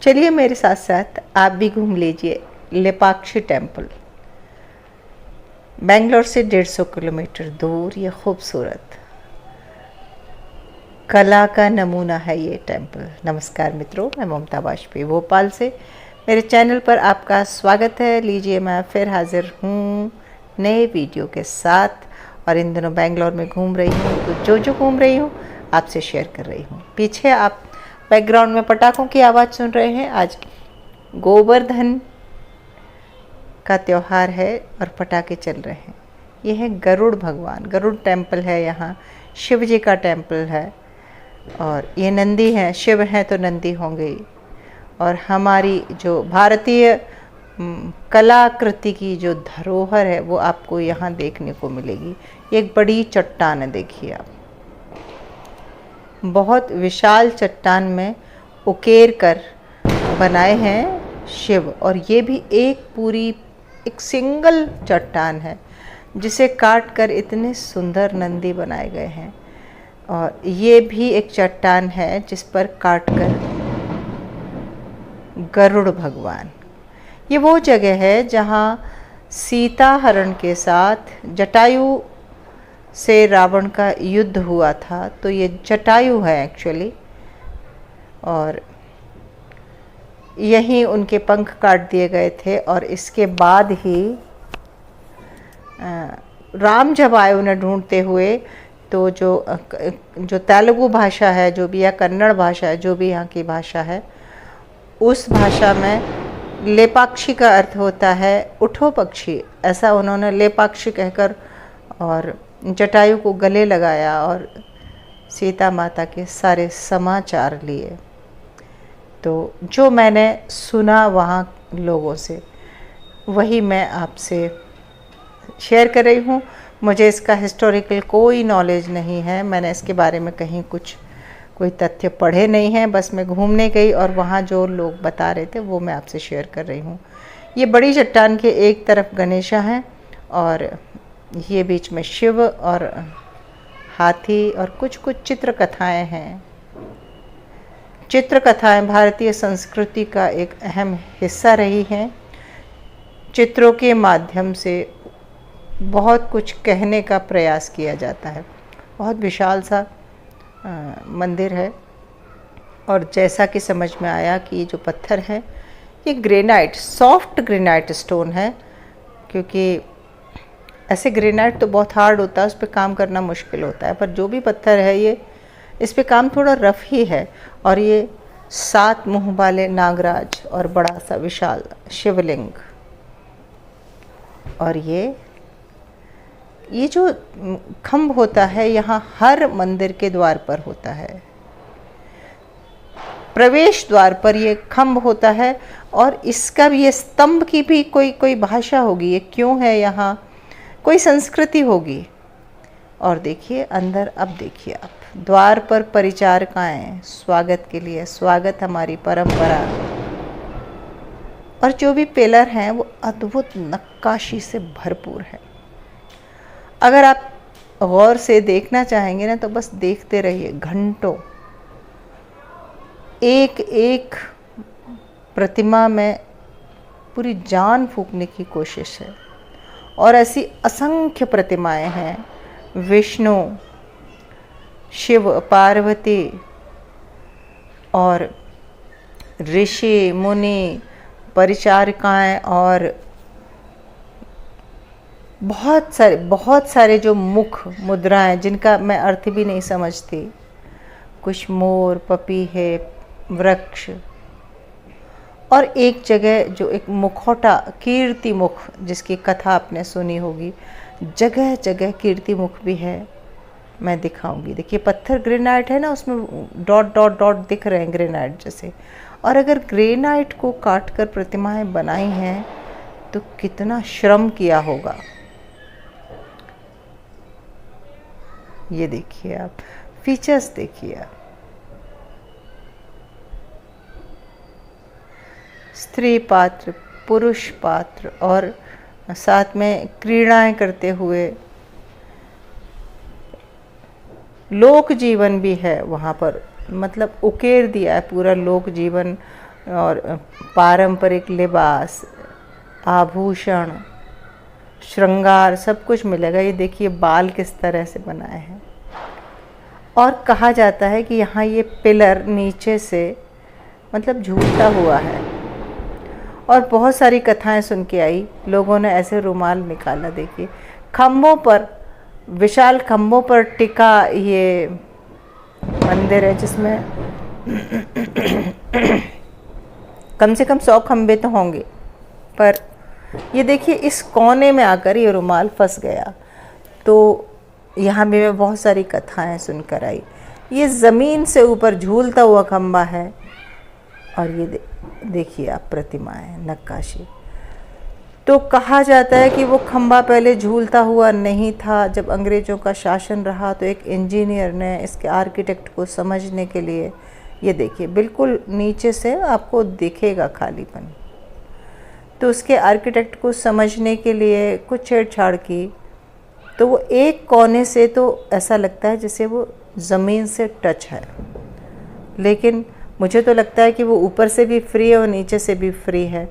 चलिए मेरे साथ साथ आप भी घूम लीजिए लेपाक्षी टेम्पल। बेंगलोर से 150 किलोमीटर दूर ये खूबसूरत कला का नमूना है ये टेम्पल। नमस्कार मित्रों, मैं ममता वाजपेयी भोपाल से मेरे चैनल पर आपका स्वागत है। लीजिए मैं फिर हाजिर हूँ नए वीडियो के साथ, और इन दिनों बेंगलोर में घूम रही हूँ, तो जो घूम रही हूँ आपसे शेयर कर रही हूँ। पीछे आप बैकग्राउंड में पटाखों की आवाज़ सुन रहे हैं। आज गोवर्धन का त्यौहार है और पटाखे चल रहे हैं। ये है गरुड़ भगवान, गरुड़ टेम्पल है यहाँ, शिव जी का टेम्पल है। और ये नंदी हैं, शिव हैं तो नंदी होंगे ही। और हमारी जो भारतीय कलाकृति की जो धरोहर है वो आपको यहाँ देखने को मिलेगी। एक बड़ी चट्टान है, देखिए आप, बहुत विशाल चट्टान में उकेर कर बनाए हैं शिव। और ये भी एक सिंगल चट्टान है जिसे काट कर इतने सुंदर नंदी बनाए गए हैं। और ये भी एक चट्टान है जिस पर काट कर गरुड़ भगवान। ये वो जगह है जहाँ सीता हरण के साथ जटायु से रावण का युद्ध हुआ था, तो ये जटायु है एक्चुअली। और यहीं उनके पंख काट दिए गए थे। और इसके बाद ही राम जब आए उन्हें ढूंढते हुए, तो जो तेलुगु भाषा है, जो भी, या कन्नड़ भाषा है, जो भी यहाँ की भाषा है, उस भाषा में लेपाक्षी का अर्थ होता है उठो पक्षी। ऐसा उन्होंने लेपाक्षी कहकर और जटायु को गले लगाया और सीता माता के सारे समाचार लिए। तो जो मैंने सुना वहाँ लोगों से, वही मैं आपसे शेयर कर रही हूँ। मुझे इसका हिस्टोरिकल कोई नॉलेज नहीं है, मैंने इसके बारे में कहीं कोई तथ्य पढ़े नहीं हैं। बस मैं घूमने गई और वहाँ जो लोग बता रहे थे वो मैं आपसे शेयर कर रही हूँ। ये बड़ी चट्टान के एक तरफ गणेशा हैं और ये बीच में शिव और हाथी, और कुछ चित्रकथाएँ हैं। चित्रकथाएँ भारतीय संस्कृति का एक अहम हिस्सा रही हैं। चित्रों के माध्यम से बहुत कुछ कहने का प्रयास किया जाता है। बहुत विशाल सा मंदिर है। और जैसा कि समझ में आया कि ये जो पत्थर है ये ग्रेनाइट, सॉफ्ट ग्रेनाइट स्टोन है, क्योंकि ऐसे ग्रेनाइट तो बहुत हार्ड होता है, उस पर काम करना मुश्किल होता है। पर जो भी पत्थर है ये, इस पे काम थोड़ा रफ ही है। और ये 7 मुँह वाले नागराज और बड़ा सा विशाल शिवलिंग। और ये जो खम्भ होता है यहाँ हर मंदिर के द्वार पर होता है। प्रवेश द्वार पर ये खम्भ होता है। और इसका भी, ये स्तंभ की भी कोई भाषा होगी, ये क्यों है यहाँ, कोई संस्कृति होगी। और देखिए अंदर, अब देखिए आप, द्वार पर परिचारिकाएं स्वागत के लिए, स्वागत हमारी परंपरा। और जो भी पिलर हैं वो अद्भुत नक्काशी से भरपूर है। अगर आप गौर से देखना चाहेंगे ना, तो बस देखते रहिए घंटों। एक एक प्रतिमा में पूरी जान फूंकने की कोशिश है। और ऐसी असंख्य प्रतिमाएं हैं, विष्णु, शिव, पार्वती और ऋषि मुनि, परिचारिकाएं, और बहुत सारे जो मुख मुद्राएं जिनका मैं अर्थ भी नहीं समझती। कुछ मोर, पपीहे, वृक्ष, और एक जगह जो एक मुखौटा, कीर्ति मुख, जिसकी कथा आपने सुनी होगी, जगह जगह कीर्ति मुख भी है। मैं दिखाऊंगी। देखिए पत्थर ग्रेनाइट है ना, उसमें डॉट डॉट डॉट दिख रहे हैं ग्रेनाइट जैसे। और अगर ग्रेनाइट को काट कर प्रतिमाएं बनाई हैं तो कितना श्रम किया होगा। ये देखिए आप, फीचर्स देखिए आप, स्त्री पात्र, पुरुष पात्र, और साथ में क्रीड़ाएं करते हुए लोक जीवन भी है वहाँ पर। मतलब उकेर दिया है पूरा लोक जीवन और पारंपरिक लिबास, आभूषण, श्रृंगार सब कुछ मिलेगा। ये देखिए बाल किस तरह से बनाए हैं। और कहा जाता है कि यहाँ ये पिलर नीचे से मतलब झूलता हुआ है। और बहुत सारी कथाएं सुन के आई, लोगों ने ऐसे रुमाल निकाला। देखिए खम्भों पर, विशाल खम्भों पर टिका ये मंदिर है, जिसमें कम से कम 100 खम्भे तो होंगे। पर ये देखिए इस कोने में आकर ये रुमाल फंस गया। तो यहाँ भी मैं बहुत सारी कथाएं सुनकर आई। ये ज़मीन से ऊपर झूलता हुआ खम्भा है। और ये देखिए आप प्रतिमाएं, नक्काशी। तो कहा जाता है कि वो खम्भा पहले झूलता हुआ नहीं था। जब अंग्रेज़ों का शासन रहा तो एक इंजीनियर ने इसके आर्किटेक्ट को समझने के लिए, ये देखिए बिल्कुल नीचे से आपको दिखेगा खालीपन, तो उसके आर्किटेक्ट को समझने के लिए कुछ छेड़छाड़ की। तो वो एक कोने से तो ऐसा लगता है जैसे वो ज़मीन से टच है, लेकिन मुझे तो लगता है कि वो ऊपर से भी फ्री है और नीचे से भी फ्री है।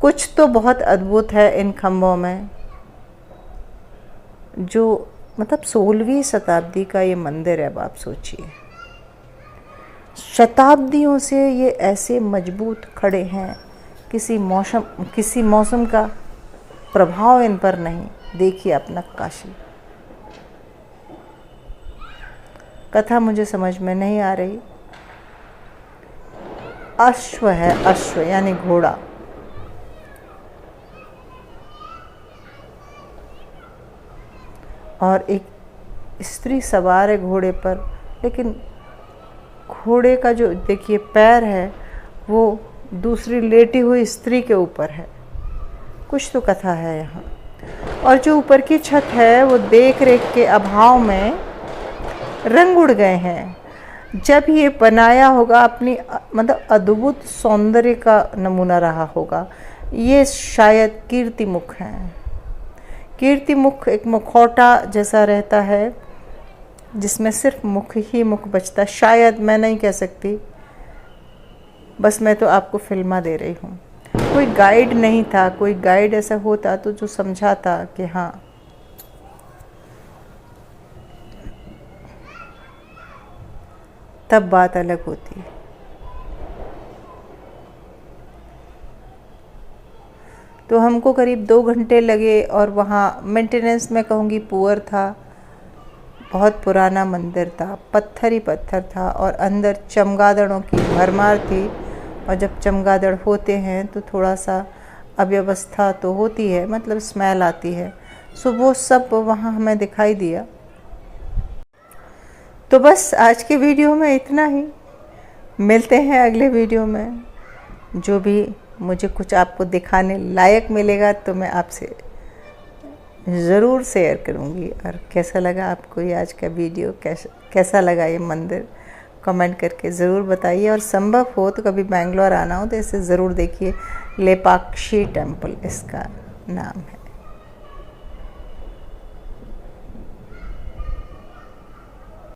कुछ तो बहुत अद्भुत है इन खम्भों में, जो मतलब 16वीं शताब्दी का ये मंदिर है। अब आप सोचिए, शताब्दियों से ये ऐसे मजबूत खड़े हैं, किसी मौसम का प्रभाव इन पर नहीं। देखिए आप नक्काशी। कथा मुझे समझ में नहीं आ रही। अश्व है, अश्व यानी घोड़ा। और एक स्त्री सवार है घोड़े पर, लेकिन घोड़े का जो देखिए पैर है वो दूसरी लेटी हुई स्त्री के ऊपर है। कुछ तो कथा है यहाँ। और जो ऊपर की छत है वो देख रेख के अभाव में रंग उड़ गए हैं। जब ये बनाया होगा अपनी मतलब अद्भुत सौंदर्य का नमूना रहा होगा। ये शायद कीर्तिमुख हैं। कीर्तिमुख एक मुखौटा जैसा रहता है जिसमें सिर्फ मुख ही मुख बचता है। शायद, मैं नहीं कह सकती, बस मैं तो आपको फिल्मा दे रही हूँ। कोई गाइड नहीं था। कोई गाइड ऐसा होता तो जो समझाता कि हाँ तब बात अलग होती। तो हमको करीब 2 घंटे लगे। और वहाँ मेंटेनेंस मैं कहूँगी पुअर था। बहुत पुराना मंदिर था, पत्थर ही पत्थर था और अंदर चमगादड़ों की भरमार थी। और जब चमगादड़ होते हैं तो थोड़ा सा अव्यवस्था तो होती है, मतलब स्मेल आती है। सो वो सब वहाँ हमें दिखाई दिया। तो बस आज के वीडियो में इतना ही। मिलते हैं अगले वीडियो में। जो भी मुझे कुछ आपको दिखाने लायक मिलेगा तो मैं आपसे ज़रूर शेयर करूँगी। और कैसा लगा आपको ये आज का वीडियो, कैसा लगा ये मंदिर, कमेंट करके ज़रूर बताइए। और संभव हो तो कभी बेंगलोर आना हो तो इसे ज़रूर देखिए। लेपाक्षी टेम्पल इसका नाम है।